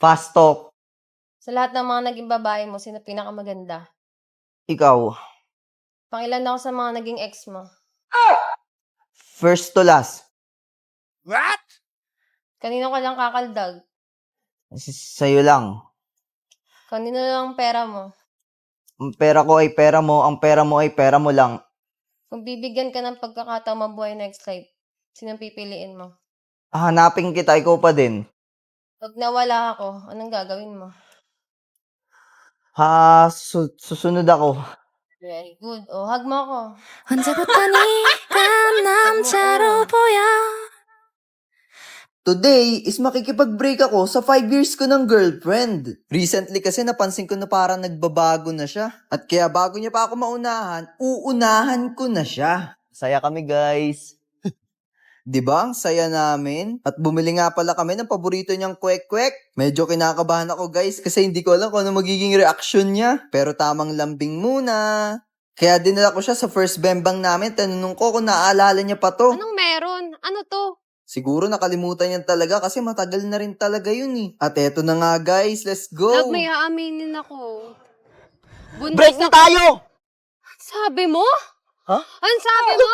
Fast talk. Sa lahat ng mga naging babae mo, sino pinakamaganda? Ikaw. Pangilan ako sa mga naging ex mo. First to last. What? Kanino ka lang kakaldag? Sa'yo lang. Kanino lang ang pera mo? Ang pera ko ay pera mo, ang pera mo ay pera mo lang. Kung bibigyan ka ng pagkakataong mabuhay next life, sinong pipiliin mo? Hanapin kita, ikaw pa din. Pag nawala ako, anong gagawin mo? Susunod ako. Very good. O, hug mo ako. 언제부터 네가 남자로 보여. Today is makikipag-break ako sa 5 years ko ng girlfriend. Recently kasi napansin ko na parang nagbabago na siya. At kaya bago niya pa ako maunahan, uunahan ko na siya. Saya kami guys. Diba? Ang saya namin. At bumili nga pala kami ng paborito niyang kwek-kwek. Medyo kinakabahan ako guys kasi hindi ko alam kung ano magiging reaction niya. Pero tamang lambing muna. Kaya dinala ko siya sa first bembang namin. Tanunong ko kung naaalala niya pa to. Anong meron? Ano to? Siguro nakalimutan niya talaga kasi matagal na rin talaga yun eh. At eto na nga guys, let's go! Love, may aaminin ako. Buntis Break na tayo! Sabi mo? Ha? Ano sabi mo?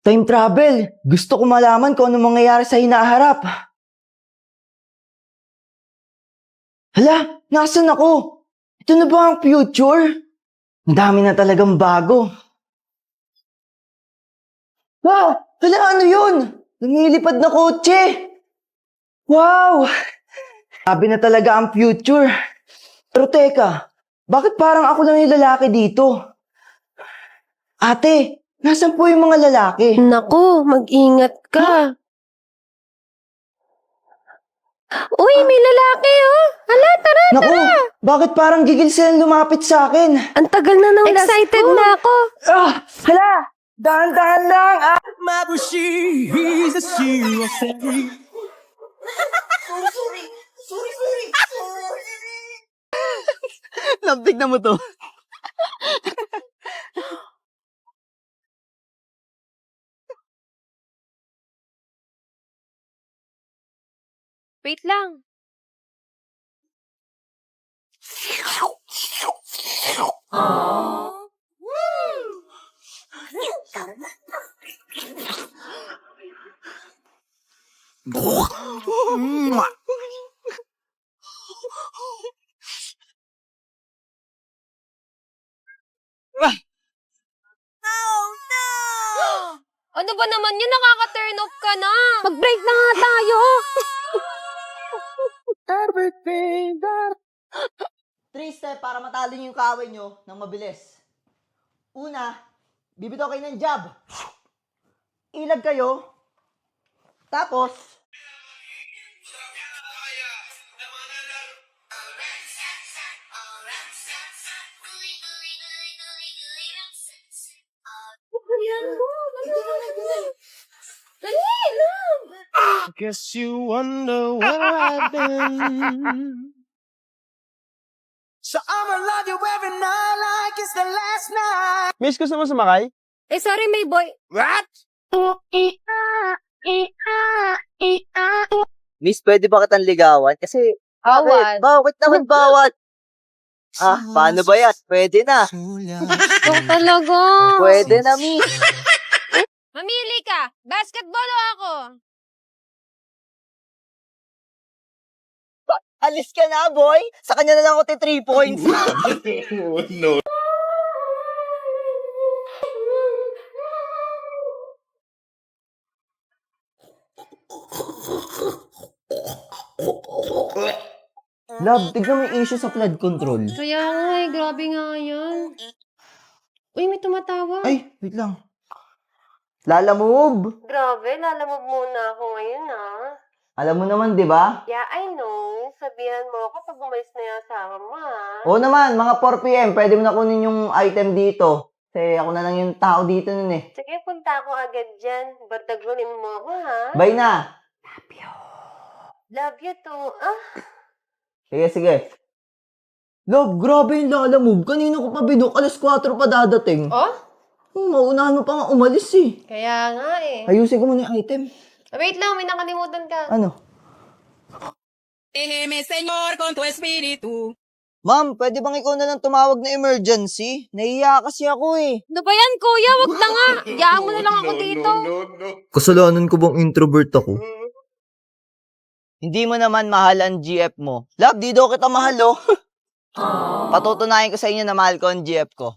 Time travel! Gusto ko malaman kung ano mangyayari sa hinaharap. Hala, nasan ako? Ito na ba ang future? Ang dami na talagang bago. Ah! Hala, ano yun? Lumilipad na kotse! Wow! Sabi na talaga ang future. Pero teka, bakit parang ako lang yung lalaki dito? Ate, nasan po yung mga lalaki? Naku, mag-ingat ka. Uy, may lalaki oh. Hala, tara. Naku, bakit parang gigil silang lumapit sa akin? Ang tagal na ng excited na ako. Ah! Hala! Dahan-dahan lang! Ah! Mabushi, he's a serious Sorry. Lampig na mo to. Wait lang. Ano ba naman yun? Nakaka-turn off ka na. Mag-break na nga tayo. Everything that... 3 step para matalo niyo yung kaaway niyo ng mabilis. Una, bibitaw kayo ng jab. Ilag kayo. Tapos, Guess you wonder where I've been. So I'ma love you every night like it's the last night. Miss, gusto mo sumakay? Eh, sorry, may boy. What? Miss, pwede ba kitang ligawan? Kasi, Bawal. Bakit naman bawat? Ah, paano ba yan? Pwede na. Ikaw talaga. Pwede na, miss. Mamili ka. Basketball o ako? Alis ka na, boy. Sa kanya na lang ako 3 points. Love, tignan mo yung issue sa flood control. Kaya nga eh, grabe nga yan. Uy, may tumatawag. Ay, wait lang. Lala move. Grabe, lalamog muna ako ngayon ah. Alam mo naman, di ba? Yeah, I know. Sabihan mo ako pag umalis na yung asawa mo ah. Oo naman, mga 4 p.m. Pwede mo na kunin yung item dito. Kasi ako na lang yung tao dito nun eh. Sige, punta ako agad dyan. Bardagunin mo ako ha. Bye na. Love you too. Ah, Sige, sige. Love, grabe yung Lala move. Kanina ko pa binok. Alas 4 pa dadating. oh? Maunahan mo pa nga umalis eh. Kaya nga eh. Ayusin ko muna yung item. Wait lang, may nakalimutan ka. Ano? Señor, con tu espíritu. Ma'am, pwede bang ikaw na lang tumawag na emergency? Nahiya kasi ako eh. Ano ba yan, kuya? Wag na nga. Iyaan mo na lang ako dito. Kasalanan ko bang introvert ako? Hindi mo naman mahal ang GF mo. Love, di daw kita mahal oh. Patutunayan ko sa inyo na mahal ko ang GF ko.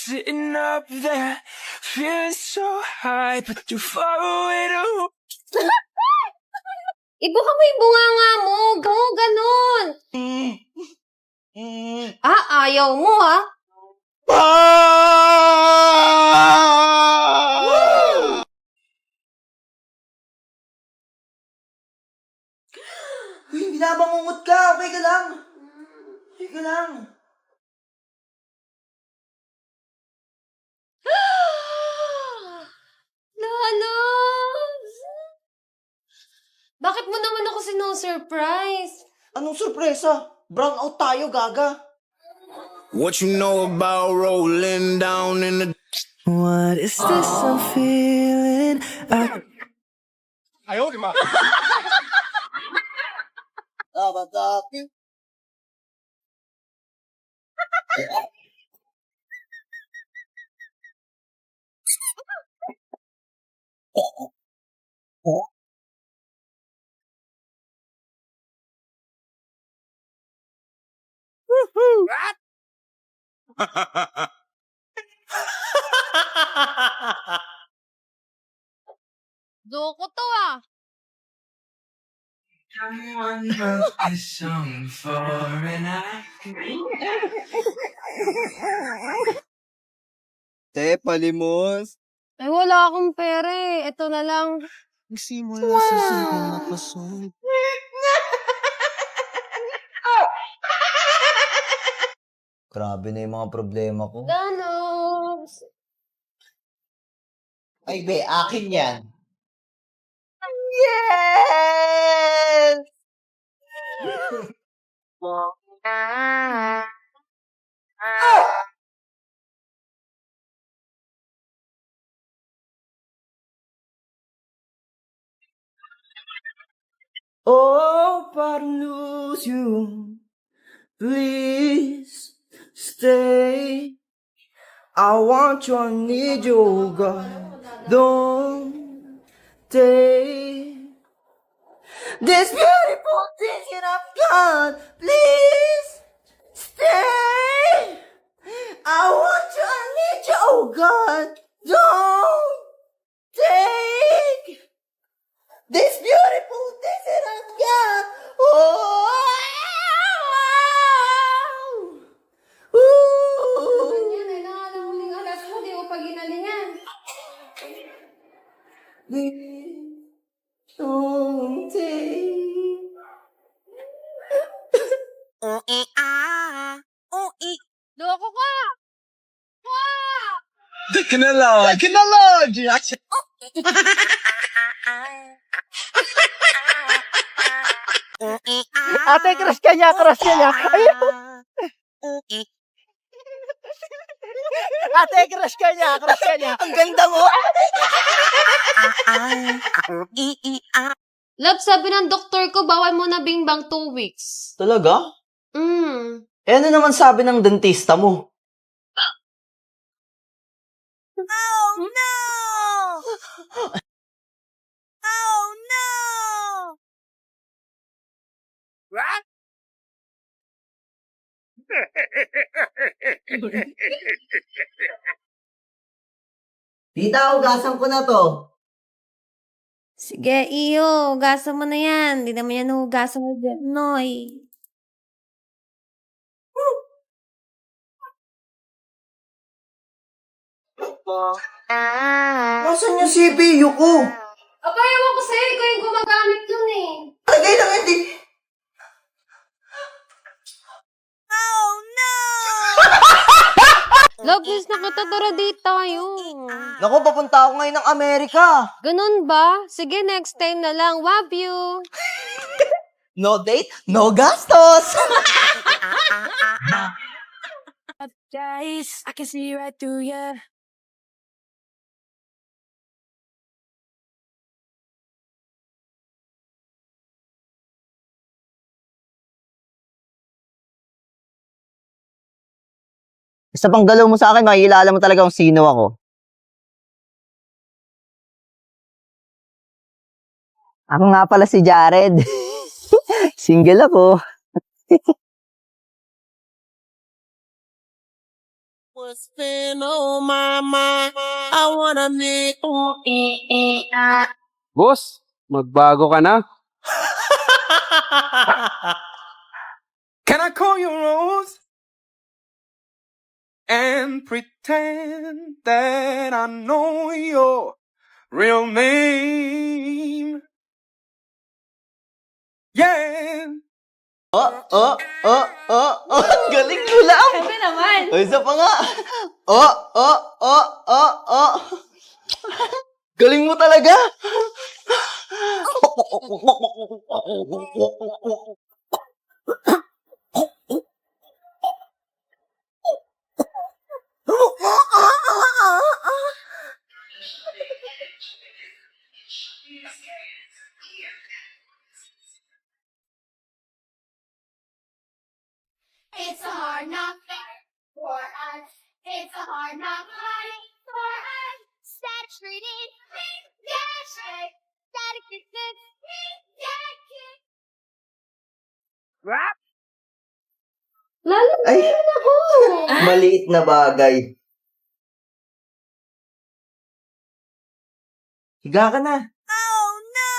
Sitting up there, feeling so high, but you're far away to. Ibuka mo yung bunganga mo. Ganon. Ayaw mo ha? Uy, binabangungot ka. Okay ka lang. Okay ka lang. Lalos! Bakit mo naman ako sino-surprise? Anong sorpresa? Brown out tayo, gaga. What you know about rolling down in the. What is this I'm feeling? Abadaki. Loko to ah. Someone wrote this song for an Te, palimos. Ay, wala akong pera eh. Ito na lang. Nagsimula sa simple na pasong. Grabe na yung mga problema ko. Danos! Ay, be, akin yan. Yes! Oh, but lose you. Please stay. I want you, I need you, God. Don't take this beautiful thing that I've got. Please stay. I want you, I need you, oh God. Don't take this beautiful thing that I've got. Oh. Yan eh, nakalamuling alas mo. Di mo pa ginalingan. Don't take. Loko ka! Kinalog! Ate, crush ka niya, crush ka niya. Ayaw. Ate, crush ka niya, crush ka niya. Ang ganda mo. Love, sabi ng doktor ko, bawal mo na bingbang 2 weeks. Talaga? Eh, ano naman sabi ng dentista mo? Tita, ugasan ko na to. Sige, iyo. Hugasan mo na yan. Hindi naman yan hugasan mo dyan, Noy. Nasaan yung CPU ko? Aba, ewan ko sa'yo. Ikaw yung gumagamit yun eh. Tagay lang, hindi. Love, miss na kita. Tara, date tayo. Naku, papunta ako ngayon ng Amerika. Ganun ba? Sige, next time na lang. Love you. No date, no gastos. Guys, I can see right through ya. Sa panggalaw mo sa akin, makikilala mo talaga kung sino ako. Ako nga pala si Jared. Single ako. What's been on my mind? I wanna make Boss, magbago ka na. Can I call you Rose? And pretend that I know your real name. Yeah. Galing mo lang! Siyempre naman. O, isa pa nga. Galing mo talaga! It's a hard knock for us. It's a hard knock life for us. Static street in me, yeah, shake. Static distance, me, yeah, kick. Lalo Ay, ako. maliit na bagay. Higa ka na. Oh no!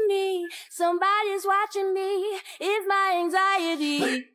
Me, somebody's watching me. It's my anxiety.